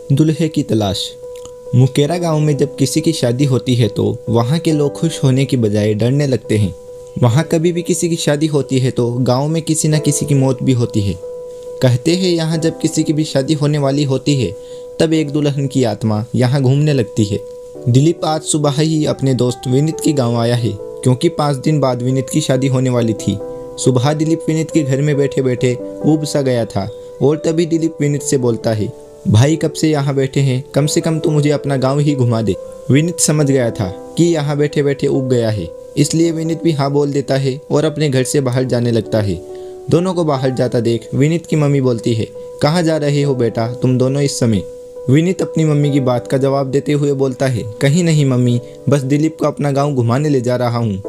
दूल्हे की तलाश। मुकेरा गांव में जब किसी की शादी होती है तो वहाँ के लोग खुश होने की बजाय डरने लगते हैं। वहाँ कभी भी किसी की शादी होती है तो गांव में किसी न किसी की मौत भी होती है। कहते हैं यहाँ जब किसी की भी शादी होने वाली होती है तब एक दुल्हन की आत्मा यहाँ घूमने लगती है। दिलीप आज सुबह ही अपने दोस्त विनीत के गाँव आया है क्योंकि 5 दिन बाद विनीत की शादी होने वाली थी। सुबह दिलीप विनीत के घर में बैठे बैठे ऊब सा गया था और तभी दिलीप विनीत से बोलता है, भाई कब से यहाँ बैठे हैं, कम से कम तू मुझे अपना गांव ही घुमा दे। विनीत समझ गया था कि यहाँ बैठे बैठे ऊब गया है, इसलिए विनीत भी हाँ बोल देता है और अपने घर से बाहर जाने लगता है। दोनों को बाहर जाता देख विनीत की मम्मी बोलती है, कहाँ जा रहे हो बेटा तुम दोनों इस समय। विनीत अपनी मम्मी की बात का जवाब देते हुए बोलता है, कहीं नहीं मम्मी, बस दिलीप को अपना गाँव घुमाने ले जा रहा हूँ।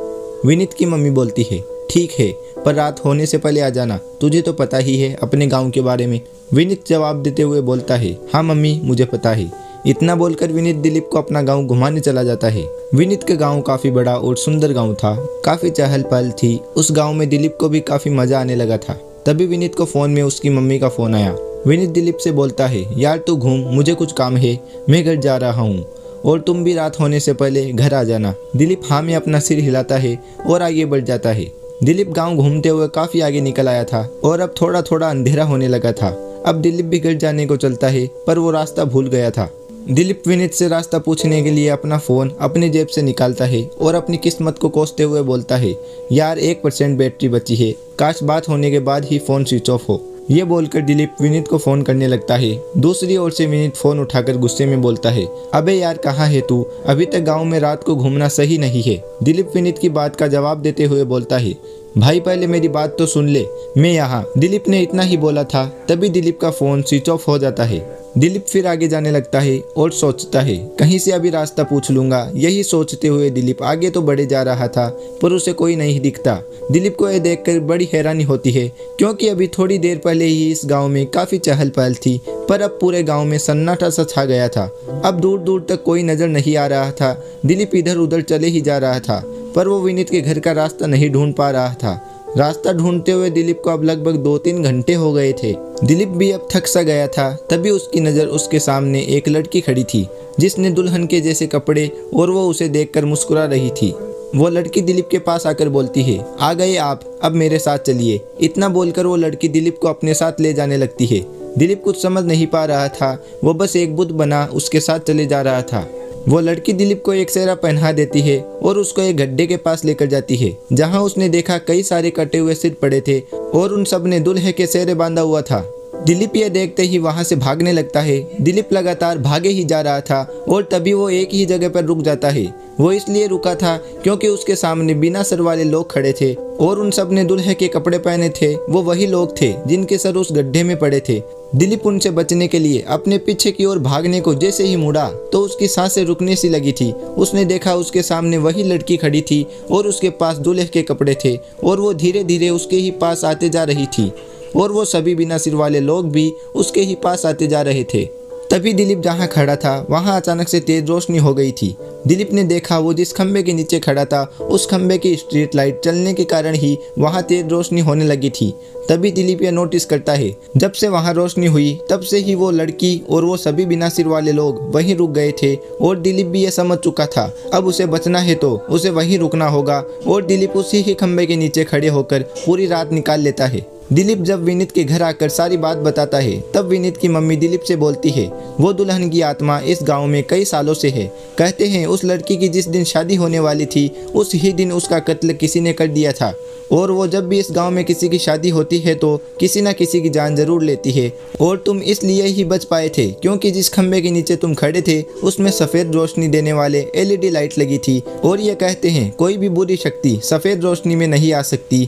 विनीत की मम्मी बोलती है, ठीक है पर रात होने से पहले आ जाना, तुझे तो पता ही है अपने गांव के बारे में। विनीत जवाब देते हुए बोलता है, हाँ मम्मी मुझे पता है। इतना बोलकर विनीत दिलीप को अपना गांव घुमाने चला जाता है। विनीत का गांव काफी बड़ा और सुंदर गांव था, काफी चहल पहल थी। उस गांव में दिलीप को भी काफी मजा आने लगा था। तभी विनीत को फोन में उसकी मम्मी का फोन आया। विनीत दिलीप से बोलता है, यार तू घूम, मुझे कुछ काम है, मैं घर जा रहा हूँ और तुम भी रात होने से पहले घर आ जाना। दिलीप हाँ में अपना सिर हिलाता है और आगे बढ़ जाता है। दिलीप गांव घूमते हुए काफी आगे निकल आया था और अब थोड़ा थोड़ा अंधेरा होने लगा था। अब दिलीप भी घर जाने को चलता है पर वो रास्ता भूल गया था। दिलीप विनीत से रास्ता पूछने के लिए अपना फ़ोन अपनी जेब से निकालता है और अपनी किस्मत को कोसते हुए बोलता है, यार 1% बैटरी बची है, काश बात होने के बाद ही फ़ोन स्विच ऑफ हो। ये बोलकर दिलीप विनीत को फ़ोन करने लगता है। दूसरी ओर से विनीत फ़ोन उठाकर गुस्से में बोलता है, अबे यार कहाँ है तू, अभी तक गाँव में रात को घूमना सही नहीं है। दिलीप विनीत की बात का जवाब देते हुए बोलता है, भाई पहले मेरी बात तो सुन ले, मैं यहाँ। दिलीप ने इतना ही बोला था तभी दिलीप का फ़ोन स्विच ऑफ हो जाता है। दिलीप फिर आगे जाने लगता है और सोचता है, कहीं से अभी रास्ता पूछ लूंगा। यही सोचते हुए दिलीप आगे तो बढ़े जा रहा था पर उसे कोई नहीं दिखता। दिलीप को यह देखकर बड़ी हैरानी होती है क्योंकि अभी थोड़ी देर पहले ही इस गांव में काफ़ी चहल पहल थी पर अब पूरे गांव में सन्नाटा सा छा गया था। अब दूर दूर तक कोई नज़र नहीं आ रहा था। दिलीप इधर उधर चले ही जा रहा था पर वो विनीत के घर का रास्ता नहीं ढूंढ पा रहा था। रास्ता ढूंढते हुए दिलीप को अब लगभग 2-3 घंटे हो गए थे। दिलीप भी अब थक सा गया था। तभी उसकी नज़र उसके सामने एक लड़की खड़ी थी जिसने दुल्हन के जैसे कपड़े और वो उसे देखकर मुस्कुरा रही थी। वो लड़की दिलीप के पास आकर बोलती है, आ गए आप, अब मेरे साथ चलिए। इतना बोलकर वो लड़की दिलीप को अपने साथ ले जाने लगती है। दिलीप कुछ समझ नहीं पा रहा था, वो बस एक बुत बना उसके साथ चले जा रहा था। वो लड़की दिलीप को एक सेहरा पहना देती है और उसको एक गड्ढे के पास लेकर जाती है जहां उसने देखा कई सारे कटे हुए सिर पड़े थे और उन सब ने दूल्हे के सेहरे बांधा हुआ था। दिलीप ये देखते ही वहां से भागने लगता है। दिलीप लगातार भागे ही जा रहा था और तभी वो एक ही जगह पर रुक जाता है। वो इसलिए रुका था क्योंकि उसके सामने बिना सर वाले लोग खड़े थे और उन सब ने दूल्हे के कपड़े पहने थे। वो वही लोग थे जिनके सर उस गड्ढे में पड़े थे। दिलीप उनसे बचने के लिए अपने पीछे की ओर भागने को जैसे ही मुड़ा तो उसकी सांसें रुकने सी लगी थी। उसने देखा उसके सामने वही लड़की खड़ी थी और उसके पास दूल्हे के कपड़े थे और वो धीरे धीरे उसके ही पास आते जा रही थी और वो सभी बिना सिर वाले लोग भी उसके ही पास आते जा रहे थे। तभी दिलीप जहाँ खड़ा था वहाँ अचानक से तेज रोशनी हो गई थी। दिलीप ने देखा वो जिस खंबे के नीचे खड़ा था उस खंबे की स्ट्रीट लाइट चलने के कारण ही वहाँ तेज रोशनी होने लगी थी। तभी दिलीप यह नोटिस करता है, जब से वहाँ रोशनी हुई तब से ही वो लड़की और वो सभी बिना सिर वाले लोग वहीं रुक गए थे और दिलीप भी यह समझ चुका था अब उसे बचना है तो उसे वहीं रुकना होगा और दिलीप उसी ही खंबे के नीचे खड़े होकर पूरी रात निकाल लेता है। दिलीप जब विनीत के घर आकर सारी बात बताता है तब विनीत की मम्मी दिलीप से बोलती है, वो दुल्हन की आत्मा इस गांव में कई सालों से है। कहते हैं उस लड़की की जिस दिन शादी होने वाली थी उस ही दिन उसका कत्ल किसी ने कर दिया था और वो जब भी इस गांव में किसी की शादी होती है तो किसी न किसी की जान जरूर लेती है और तुम इसलिए ही बच पाए थे क्योंकि जिस खंबे के नीचे तुम खड़े थे उसमें सफ़ेद रोशनी देने वाले LED लाइट लगी थी और ये कहते हैं कोई भी बुरी शक्ति सफ़ेद रोशनी में नहीं आ सकती।